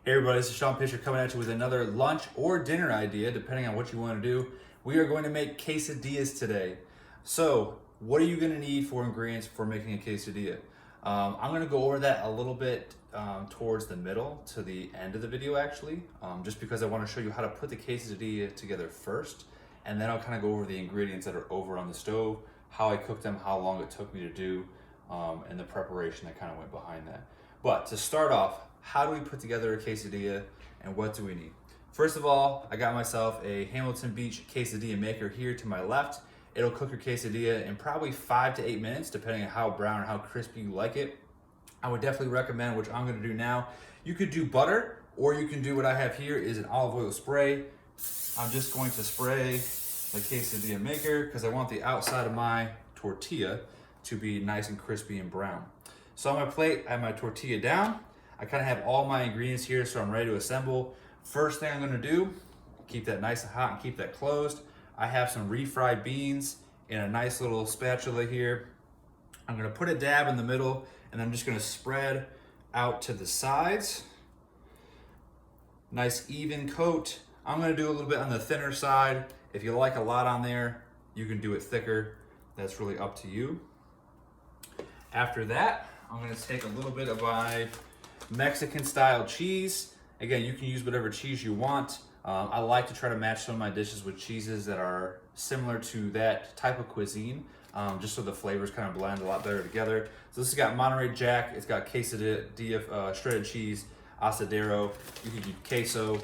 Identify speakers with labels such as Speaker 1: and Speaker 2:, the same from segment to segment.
Speaker 1: Hey everybody, this is Shawn coming at you with another lunch or dinner idea, depending on what you want to do. We are going to make quesadillas today. So, what are you going to need for ingredients for making a quesadilla? I'm going to go over that a little bit towards the middle to the end of the video actually, just because I want to show you how to put the quesadilla together first, and then I'll kind of go over the ingredients that are over on the stove, how I cooked them, how long it took me to do, and the preparation that kind of went behind that. But to start off, how do we put together a quesadilla and what do we need? First of all, I got myself a Hamilton Beach quesadilla maker here to my left. It'll cook your quesadilla in probably 5 to 8 minutes, depending on how brown or how crispy you like it. I would definitely recommend, which I'm gonna do now, you could do butter, or you can do what I have here is an olive oil spray. I'm just going to spray the quesadilla maker because I want the outside of my tortilla to be nice and crispy and brown. So on my plate, I have my tortilla down. I kind of have all my ingredients here, so I'm ready to assemble. First thing I'm gonna do, keep that nice and hot and keep that closed. I have some refried beans in a nice little spatula here. I'm gonna put a dab in the middle, and I'm just gonna spread out to the sides. Nice even coat. I'm gonna do a little bit on the thinner side. If you like a lot on there, you can do it thicker. That's really up to you. After that, I'm gonna take a little bit of my Mexican style cheese. Again, you can use whatever cheese you want. I like to try to match some of my dishes with cheeses that are similar to that type of cuisine, just so the flavors kind of blend a lot better together. So this has got Monterey Jack, it's got quesadilla, shredded cheese, asadero, you can use queso,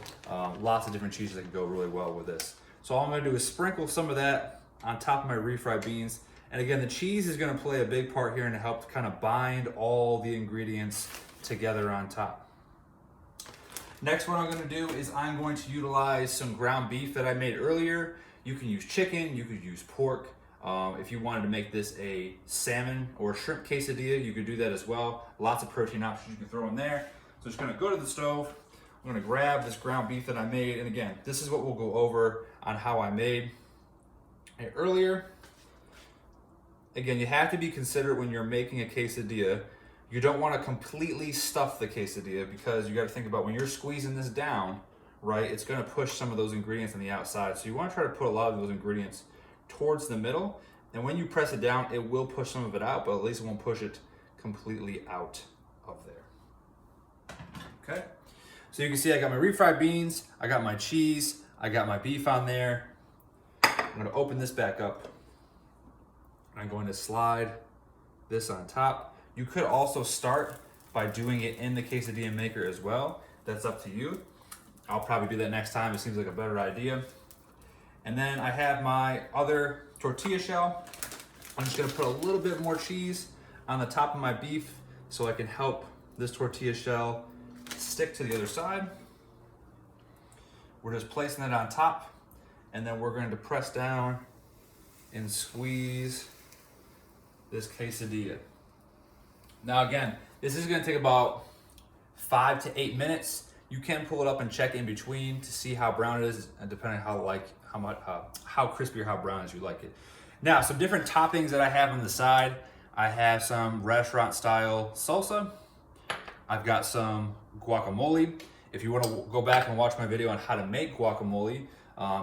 Speaker 1: lots of different cheeses that can go really well with this. So all I'm gonna do is sprinkle some of that on top of my refried beans. And again, the cheese is gonna play a big part here and help kind of bind all the ingredients together on top. Next, what I'm gonna do is I'm going to utilize some ground beef that I made earlier. You can use chicken, you could use pork. If you wanted to make this a salmon or shrimp quesadilla, you could do that as well. Lots of protein options you can throw in there. So just gonna go to the stove. I'm gonna grab this ground beef that I made. And again, this is what we'll go over on how I made it earlier. Again, you have to be considerate when you're making a quesadilla. You don't want to completely stuff the quesadilla because you got to think about when you're squeezing this down, right? It's going to push some of those ingredients on the outside. So you want to try to put a lot of those ingredients towards the middle. And when you press it down, it will push some of it out, but at least it won't push it completely out of there. Okay. So you can see I got my refried beans, I got my cheese, I got my beef on there. I'm going to open this back up. I'm going to slide this on top. You could also start by doing it in the quesadilla maker as well. That's up to you. I'll probably do that next time. It seems like a better idea. And then I have my other tortilla shell. I'm just gonna put a little bit more cheese on the top of my beef so I can help this tortilla shell stick to the other side. We're just placing it on top, and then we're going to press down and squeeze this quesadilla. Now again, this is gonna take about 5 to 8 minutes. You can pull it up and check in between to see how brown it is, and depending on how crispy or how brown as you like it. Now, some different toppings that I have on the side. I have some restaurant style salsa. I've got some guacamole. If you wanna go back and watch my video on how to make guacamole,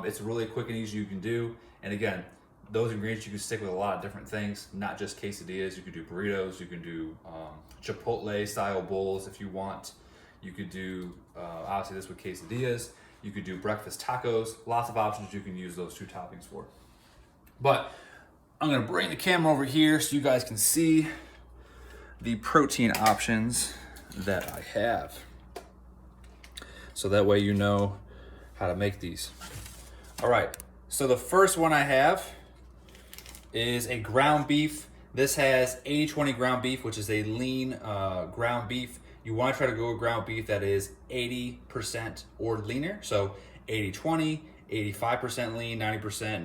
Speaker 1: it's really quick and easy you can do. And again, those ingredients you can stick with a lot of different things, not just quesadillas. You could do burritos, you can do Chipotle style bowls if you want. You could do, obviously this with quesadillas. You could do breakfast tacos, lots of options you can use those two toppings for. But I'm gonna bring the camera over here so you guys can see the protein options that I have. So that way you know how to make these. All right, so the first one I have is a ground beef. This has 80-20 ground beef, which is a lean ground beef. You want to try to go with ground beef that is 80% or leaner. So 80-20, 85% lean, 90%,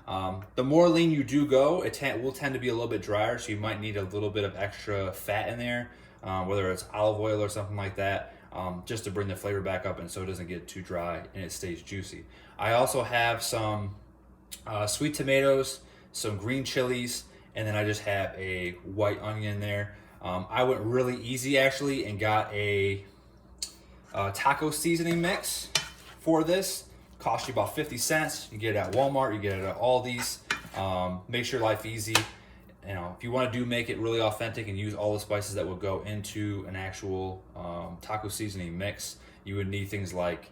Speaker 1: 95%. The more lean you do go, it will tend to be a little bit drier, so you might need a little bit of extra fat in there, whether it's olive oil or something like that, just to bring the flavor back up and so it doesn't get too dry and it stays juicy. I also have some sweet tomatoes, some green chilies, and then I just have a white onion there. I went really easy actually and got a taco seasoning mix for this. Cost you about 50 cents. You get it at Walmart, you get it at Aldi's. Makes your life easy. You know, if you want to make it really authentic and use all the spices that would go into an actual taco seasoning mix, you would need things like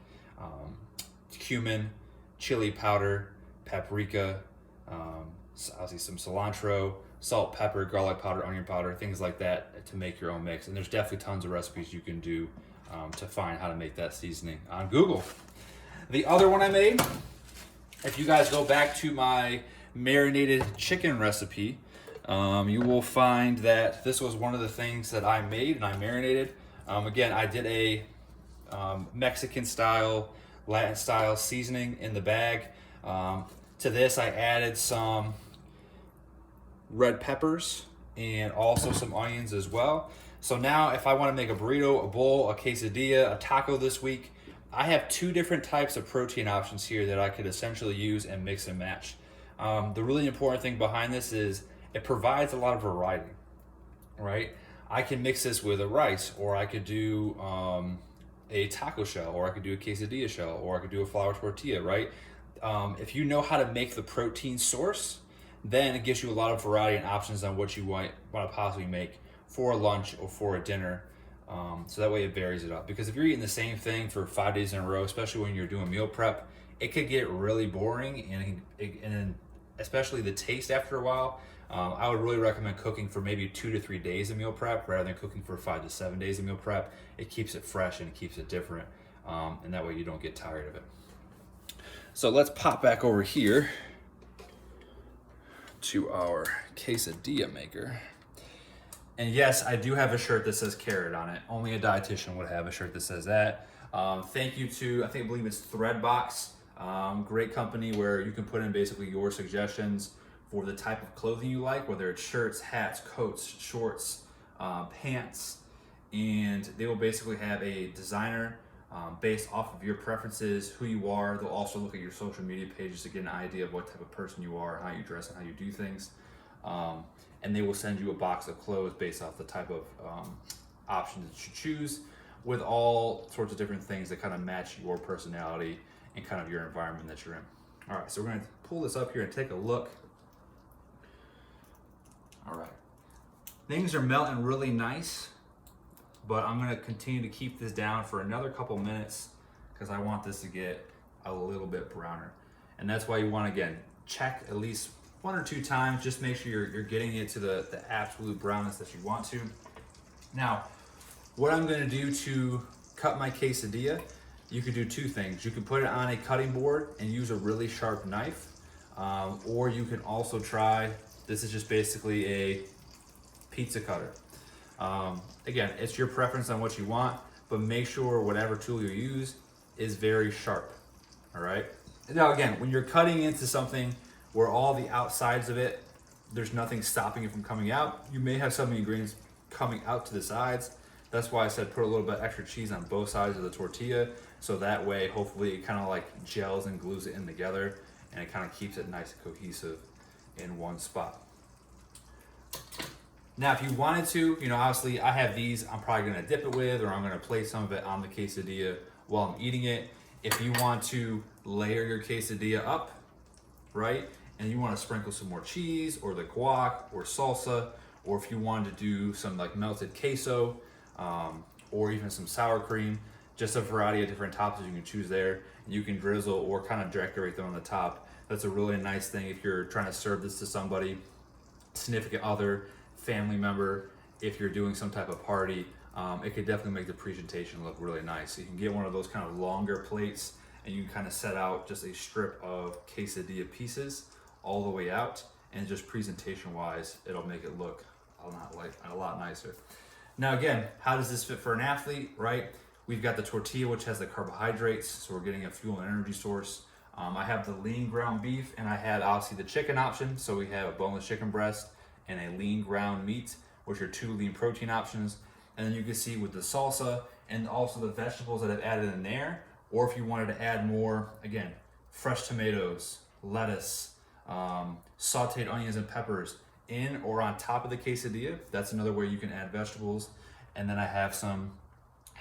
Speaker 1: cumin, chili powder, paprika, obviously some cilantro, salt, pepper, garlic powder, onion powder, things like that to make your own mix. And there's definitely tons of recipes you can do to find how to make that seasoning on Google. The other one I made, if you guys go back to my marinated chicken recipe, you will find that this was one of the things that I made and I marinated. Again, I did a Mexican style, Latin style seasoning in the bag. To this, I added some red peppers and also some onions as well. So now if I want to make a burrito, a bowl, a quesadilla, a taco this week, I have two different types of protein options here that I could essentially use and mix and match. The really important thing behind this is it provides a lot of variety, right? I can mix this with a rice, or I could do a taco shell, or I could do a quesadilla shell, or I could do a flour tortilla, right? If you know how to make the protein source, then it gives you a lot of variety and options on what you want to possibly make for a lunch or for a dinner. So that way it varies it up. Because if you're eating the same thing for 5 days in a row, especially when you're doing meal prep, it could get really boring, and especially the taste after a while. I would really recommend cooking for maybe 2 to 3 days of meal prep rather than cooking for 5 to 7 days of meal prep. It keeps it fresh and it keeps it different, and that way you don't get tired of it. So let's pop back over here to our quesadilla maker. And yes, I do have a shirt that says carrot on it. Only a dietitian would have a shirt that says that. Thank you to, I believe it's Threadbox. Great company where you can put in basically your suggestions for the type of clothing you like, whether it's shirts, hats, coats, shorts, pants, and they will basically have a designer based off of your preferences, who you are. They'll also look at your social media pages to get an idea of what type of person you are, how you dress, and how you do things. And they will send you a box of clothes based off the type of options that you choose, with all sorts of different things that kind of match your personality and kind of your environment that you're in. All right, so we're gonna pull this up here and take a look. All right, things are melting really nice, but I'm gonna continue to keep this down for another couple minutes because I want this to get a little bit browner. And that's why you want to, again, check at least 1 or 2 times, just make sure you're getting it to the absolute brownness that you want to. Now, what I'm gonna do to cut my quesadilla, you could do 2 things. You can put it on a cutting board and use a really sharp knife, or you can also try, this is just basically a pizza cutter. Again, it's your preference on what you want, but make sure whatever tool you use is very sharp, all right? Now again, when you're cutting into something where all the outsides of it, there's nothing stopping it from coming out, you may have some ingredients coming out to the sides. That's why I said put a little bit extra cheese on both sides of the tortilla, so that way hopefully it kind of like gels and glues it in together, and it kind of keeps it nice and cohesive in one spot. Now, if you wanted to, obviously I have these I'm probably gonna dip it with, or I'm gonna place some of it on the quesadilla while I'm eating it. If you want to layer your quesadilla up, right, and you want to sprinkle some more cheese or the guac or salsa, or if you wanted to do some like melted queso, or even some sour cream, just a variety of different toppings you can choose there. You can drizzle or kind of decorate them on the top. That's a really nice thing if you're trying to serve this to somebody, significant other, family member. If you're doing some type of party, it could definitely make the presentation look really nice. So you can get one of those kind of longer plates, and you can kind of set out just a strip of quesadilla pieces all the way out, and just presentation wise, it'll make it look a lot nicer. Now again, how does this fit for an athlete, right? We've got the tortilla, which has the carbohydrates, so we're getting a fuel and energy source. I have the lean ground beef, and I had obviously the chicken option, so we have a boneless chicken breast and a lean ground meat, which are 2 lean protein options. And then you can see with the salsa and also the vegetables that I've added in there, or if you wanted to add more, again, fresh tomatoes, lettuce, sauteed onions and peppers in or on top of the quesadilla. That's another way you can add vegetables. And then I have some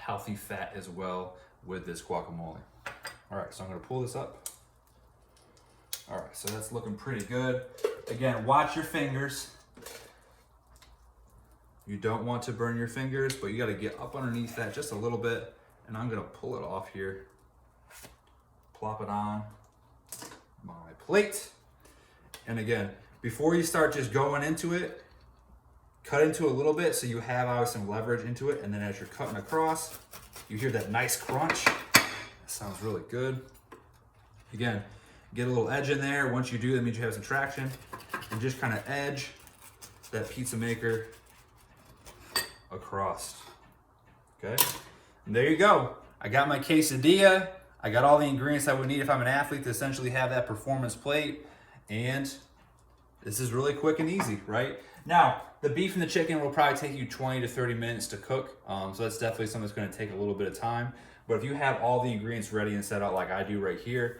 Speaker 1: healthy fat as well with this guacamole. All right, so I'm gonna pull this up. All right, so that's looking pretty good. Again, watch your fingers. You don't want to burn your fingers, but you gotta get up underneath that just a little bit, and I'm gonna pull it off here. Plop it on my plate. And again, before you start just going into it, cut into a little bit so you have obviously some leverage into it, and then as you're cutting across, you hear that nice crunch. That sounds really good. Again, get a little edge in there. Once you do, that means you have some traction, and just kind of edge that pizza maker across. Okay, and there you go. I got my quesadilla. I got all the ingredients I would need if I'm an athlete to essentially have that performance plate, and this is really quick and easy, right? Now, the beef and the chicken will probably take you 20 to 30 minutes to cook, so that's definitely something that's gonna take a little bit of time. But if you have all the ingredients ready and set out like I do right here,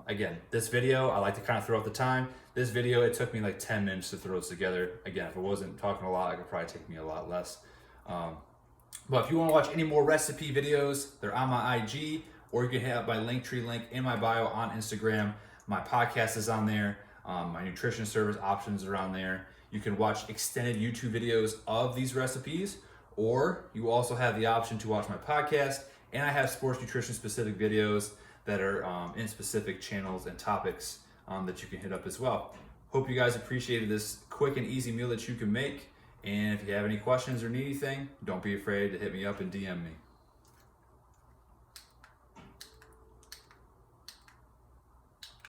Speaker 1: again, this video, I like to kind of throw out the time. This video, it took me like 10 minutes to throw this together. Again, if I wasn't talking a lot, it could probably take me a lot less. But if you wanna watch any more recipe videos, they're on my IG, or you can hit up my Linktree link in my bio on Instagram. My podcast is on there. My nutrition service options are on there. You can watch extended YouTube videos of these recipes, or you also have the option to watch my podcast, and I have sports nutrition specific videos that are in specific channels and topics that you can hit up as well. Hope you guys appreciated this quick and easy meal that you can make. And if you have any questions or need anything, don't be afraid to hit me up and DM me.